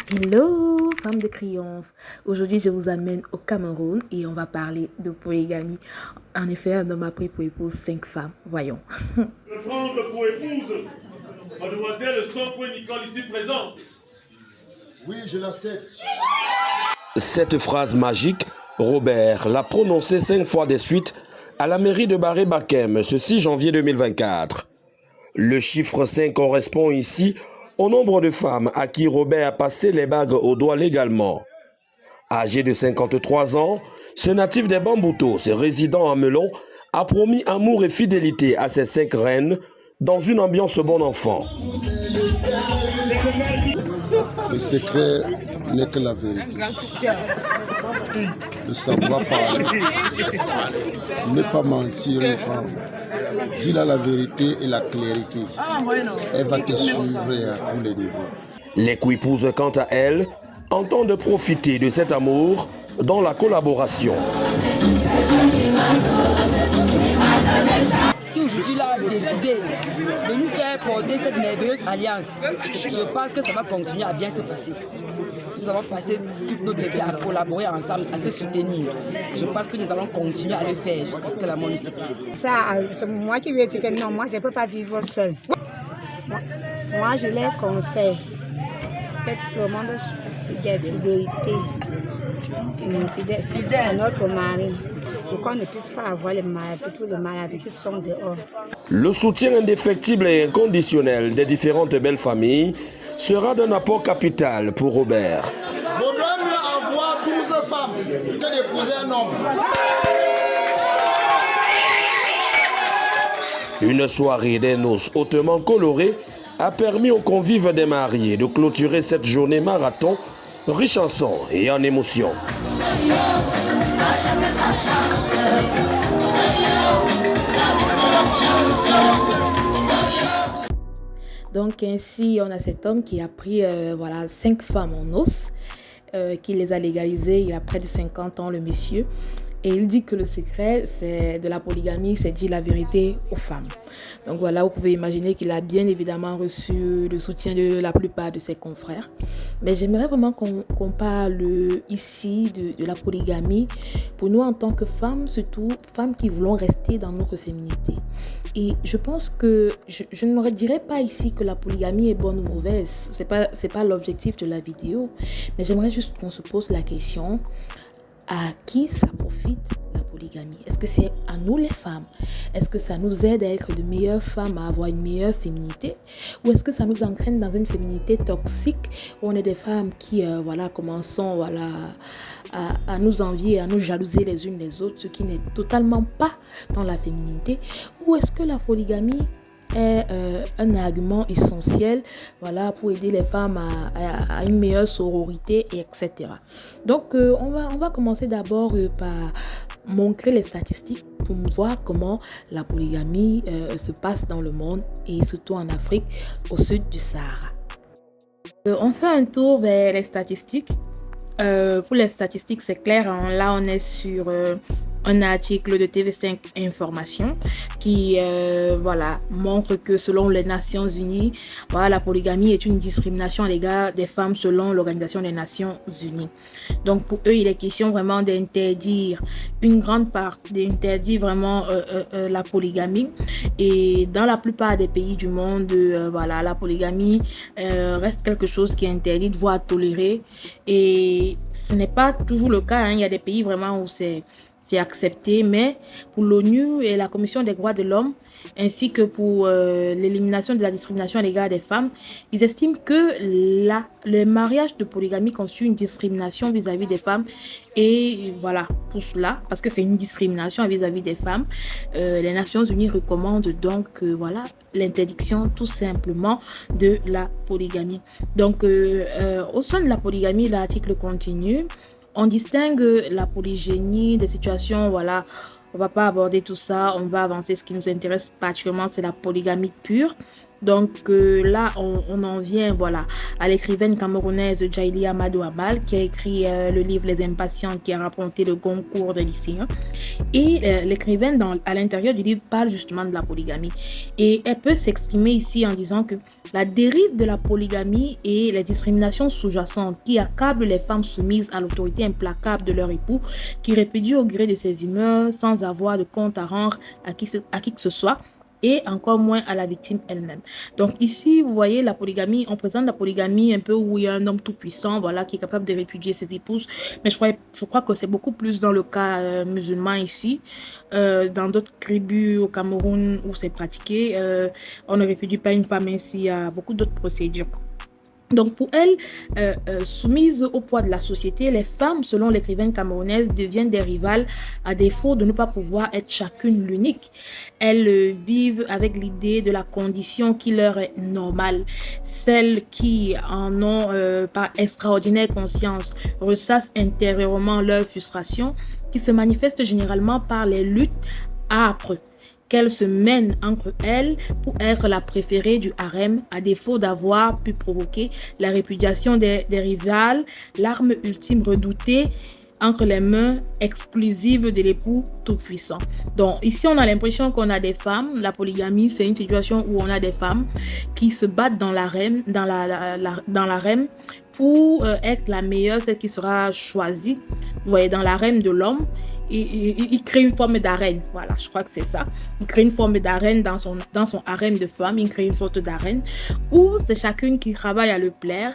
Hello, femme de triomphe. Aujourd'hui, je vous amène au Cameroun et on va parler de polygamie. En effet, un homme a pris pour épouse 5 femmes. Voyons. De prendre pour épouse mademoiselle Songwe Nicole ici présente. Oui, je l'accepte. Cette phrase magique, Robert l'a prononcée 5 fois de suite à la mairie de Baré-Bakem ce 6 janvier 2024. Le chiffre 5 correspond ici au nombre de femmes à qui Robert a passé les bagues au doigt légalement. Âgé de 53 ans, ce natif des Bamboutos, résident à Melon, a promis amour et fidélité à ses 5 reines dans une ambiance bon enfant. Le secret n'est que la vérité. Le savoir parler. Ne pas mentir aux femmes. Dis-la la vérité et la clarité. Elle va te suivre à tous les niveaux. Les coépouses, quant à elles, entendent profiter de cet amour dans la collaboration. Si aujourd'hui il a décidé de nous faire porter cette merveilleuse alliance, je pense que ça va continuer à bien se passer. Nous avons passé toute notre vie à collaborer ensemble, à se soutenir. Je pense que nous allons continuer à le faire jusqu'à ce que la mort nous sépare. Ça, c'est moi qui lui ai dit que non, moi je ne peux pas vivre seule. Moi je les conseille. Faites vraiment de fidélité. Fidèle à notre mari. Pour qu'on ne puisse pas avoir les maladies, toutes les maladies qui sont dehors. Le soutien indéfectible et inconditionnel des différentes belles familles sera d'un apport capital pour Robert. Vaudrait mieux avoir 12 femmes que d'épouser un homme. Une soirée des noces hautement colorée a permis aux convives des mariés de clôturer cette journée marathon riche en sang et en émotions. Donc ainsi, on a cet homme qui a pris 5 femmes en os, qui les a légalisées. Il a près de 50 ans, le monsieur. Et il dit que le secret de la polygamie, c'est dire la vérité aux femmes. Donc voilà, vous pouvez imaginer qu'il a bien évidemment reçu le soutien de la plupart de ses confrères. Mais j'aimerais vraiment qu'on parle ici de la polygamie pour nous en tant que femmes, surtout femmes qui voulons rester dans notre féminité. Et je pense que je ne dirais pas ici que la polygamie est bonne ou mauvaise. C'est pas l'objectif de la vidéo. Mais j'aimerais juste qu'on se pose la question: à qui ça profite la polygamie? Est-ce que c'est à nous les femmes? Est-ce que ça nous aide à être de meilleures femmes, à avoir une meilleure féminité? Ou est-ce que ça nous entraîne dans une féminité toxique où on est des femmes qui commençons à nous envier, à nous jalouser les unes les autres, ce qui n'est totalement pas dans la féminité? Ou est-ce que la polygamie est un argument essentiel pour aider les femmes à une meilleure sororité, etc. Donc, on va commencer d'abord par montrer les statistiques pour voir comment la polygamie se passe dans le monde et surtout en Afrique, au sud du Sahara. On fait un tour vers les statistiques. Pour les statistiques, c'est clair, hein, là on est sur un article de TV5 Information qui montre que selon les Nations Unies, la polygamie est une discrimination à l'égard des femmes selon l'Organisation des Nations Unies. Donc pour eux, il est question vraiment d'interdire une grande part, d'interdire vraiment la polygamie. Et dans la plupart des pays du monde, la polygamie reste quelque chose qui est interdit, voire toléré. Et ce n'est pas toujours le cas, hein. Il y a des pays vraiment où c'est accepté, mais pour l'ONU et la Commission des droits de l'homme, ainsi que pour l'élimination de la discrimination à l'égard des femmes, ils estiment que le mariage de polygamie constitue une discrimination vis-à-vis des femmes. Et voilà, pour cela, parce que c'est une discrimination vis-à-vis des femmes, les Nations Unies recommandent donc l'interdiction tout simplement de la polygamie. Donc, au sein de la polygamie, l'article continue. On distingue la polygénie des situations, on va pas aborder tout ça, on va avancer. Ce qui nous intéresse particulièrement, c'est la polygamie pure. Donc là, on en vient à l'écrivaine camerounaise Djaïli Amadou Abal qui a écrit le livre Les Impatients qui a rapporté le concours des lycéens. Et l'écrivaine à l'intérieur du livre parle justement de la polygamie. Et elle peut s'exprimer ici en disant que La dérive de la polygamie et les discriminations sous-jacentes qui accablent les femmes soumises à l'autorité implacable de leur époux, qui répudient au gré de ses humeurs sans avoir de compte à rendre à qui que ce soit, et encore moins à la victime elle-même. Donc ici, vous voyez la polygamie, on présente la polygamie un peu où il y a un homme tout puissant, voilà, qui est capable de répudier ses épouses. Mais je crois que c'est beaucoup plus dans le cas musulman ici. Dans d'autres tribus au Cameroun où c'est pratiqué, on ne répudie pas une femme ainsi, il y a beaucoup d'autres procédures. Donc pour elle, soumises au poids de la société, les femmes, selon l'écrivaine camerounaise, deviennent des rivales à défaut de ne pas pouvoir être chacune l'unique. Elles vivent avec l'idée de la condition qui leur est normale. Celles qui en ont par extraordinaire conscience ressassent intérieurement leur frustration qui se manifeste généralement par les luttes âpres qu'elles se mènent entre elles pour être la préférée du harem, à défaut d'avoir pu provoquer la répudiation des rivales, l'arme ultime redoutée entre les mains exclusives de l'époux tout-puissant. Donc ici, on a l'impression qu'on a des femmes. La polygamie, c'est une situation où on a des femmes qui se battent dans l'harem, pour être la meilleure, celle qui sera choisie. Vous voyez, dans l'harem de l'homme, il crée une forme d'arène. Voilà, je crois que c'est ça. Il crée une forme d'arène dans son harem de femmes. Il crée une sorte d'arène où c'est chacune qui travaille à le plaire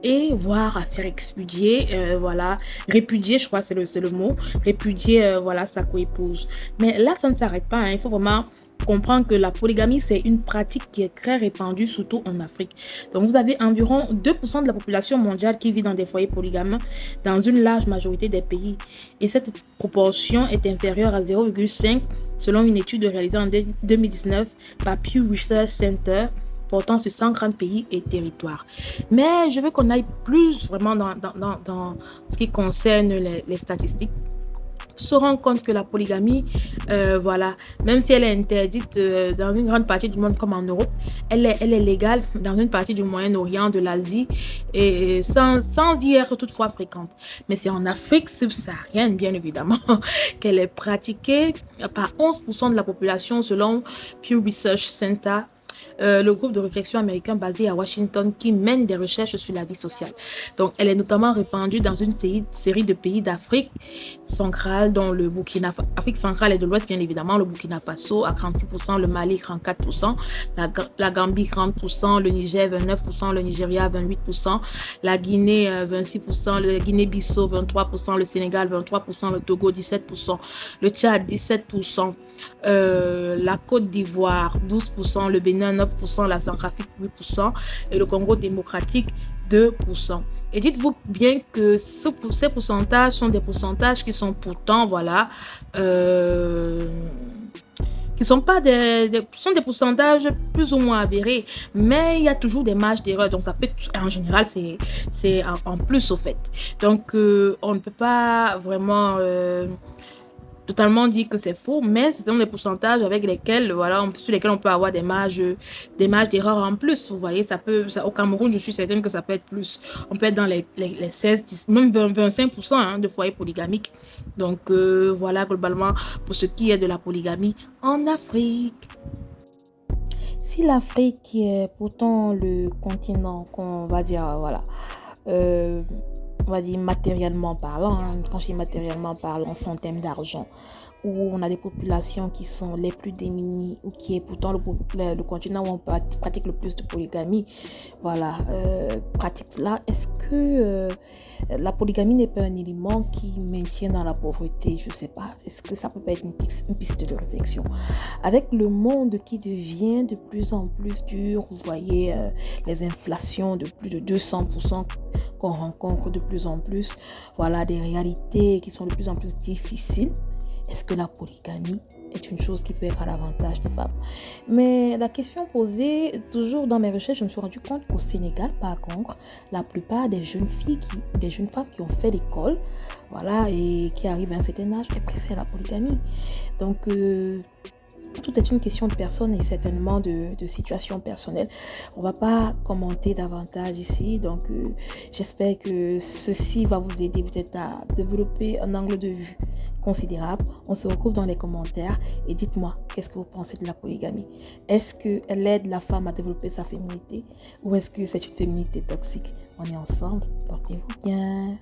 et voire à faire expédier, voilà, répudier, je crois que c'est le mot, répudier, voilà, sa coépouse. Mais là, ça ne s'arrête pas, hein. Il faut vraiment comprendre que la polygamie, c'est une pratique qui est très répandue, surtout en Afrique. Donc, vous avez environ 2% de la population mondiale qui vit dans des foyers polygames dans une large majorité des pays. Et cette proportion est inférieure à 0,5 selon une étude réalisée en 2019 par Pew Research Center, portant sur 130 pays et territoires. Mais je veux qu'on aille plus vraiment dans ce qui concerne les statistiques. Se rend compte que la polygamie, voilà, même si elle est interdite dans une grande partie du monde comme en Europe, elle est légale dans une partie du Moyen-Orient, de l'Asie, et sans y être toutefois fréquente. Mais c'est en Afrique subsaharienne, bien évidemment, qu'elle est pratiquée par 11% de la population selon Pew Research Center, le groupe de réflexion américain basé à Washington qui mène des recherches sur la vie sociale. Donc, elle est notamment répandue dans une série de pays d'Afrique centrale, dont le Afrique centrale et de l'Ouest, bien évidemment, le Burkina Faso à 36%, le Mali 34%, la Gambie 30%, le Niger 29%, le Nigeria 28%, la Guinée 26%, le Guinée-Bissau 23%, le Sénégal 23%, le Togo 17%, le Tchad 17%, la Côte d'Ivoire 12%, le Bénin 9%, la Centrafrique 8% et le Congo démocratique 2%. Et dites-vous bien que ces pourcentages sont des pourcentages qui sont pourtant, voilà, qui sont pas sont des pourcentages plus ou moins avérés, mais il y a toujours des marges d'erreur. Donc ça peut, en général, c'est en plus au fait. Donc on ne peut pas vraiment totalement dit que c'est faux, mais ce sont des pourcentages avec lesquels, voilà, sur lesquels on peut avoir des marges d'erreur en plus. Vous voyez, au Cameroun, je suis certaine que ça peut être plus. On peut être dans les 16, 10, même 25% hein, de foyers polygamiques. Donc, voilà, globalement, pour ce qui est de la polygamie en Afrique. Si l'Afrique, qui est pourtant le continent qu'on va dire, voilà, on va dire matériellement parlant, hein. Quand je dis matériellement parlant, c'est en termes d'argent, où on a des populations qui sont les plus démunies, ou qui est pourtant le continent où on pratique le plus de polygamie. Voilà, pratique là. Est-ce que la polygamie n'est pas un élément qui maintient dans la pauvreté? Je sais pas. Est-ce que ça peut pas être une piste de réflexion? Avec le monde qui devient de plus en plus dur, vous voyez les inflations de plus de 200% qu'on rencontre de plus en plus, voilà, des réalités qui sont de plus en plus difficiles. Est-ce que la polygamie est une chose qui peut être à l'avantage des femmes? Mais la question posée, toujours dans mes recherches, je me suis rendu compte qu'au Sénégal, par contre, la plupart des jeunes filles, des jeunes femmes qui ont fait l'école, voilà, et qui arrivent à un certain âge, elles préfèrent la polygamie. Donc, tout est une question de personne et certainement de situation personnelle. On ne va pas commenter davantage ici. Donc, j'espère que ceci va vous aider peut-être à développer un angle de vue considérable. On se retrouve dans les commentaires et dites-moi qu'est-ce que vous pensez de la polygamie. Est-ce qu'elle aide la femme à développer sa féminité ou est-ce que c'est une féminité toxique? On est ensemble, portez-vous bien.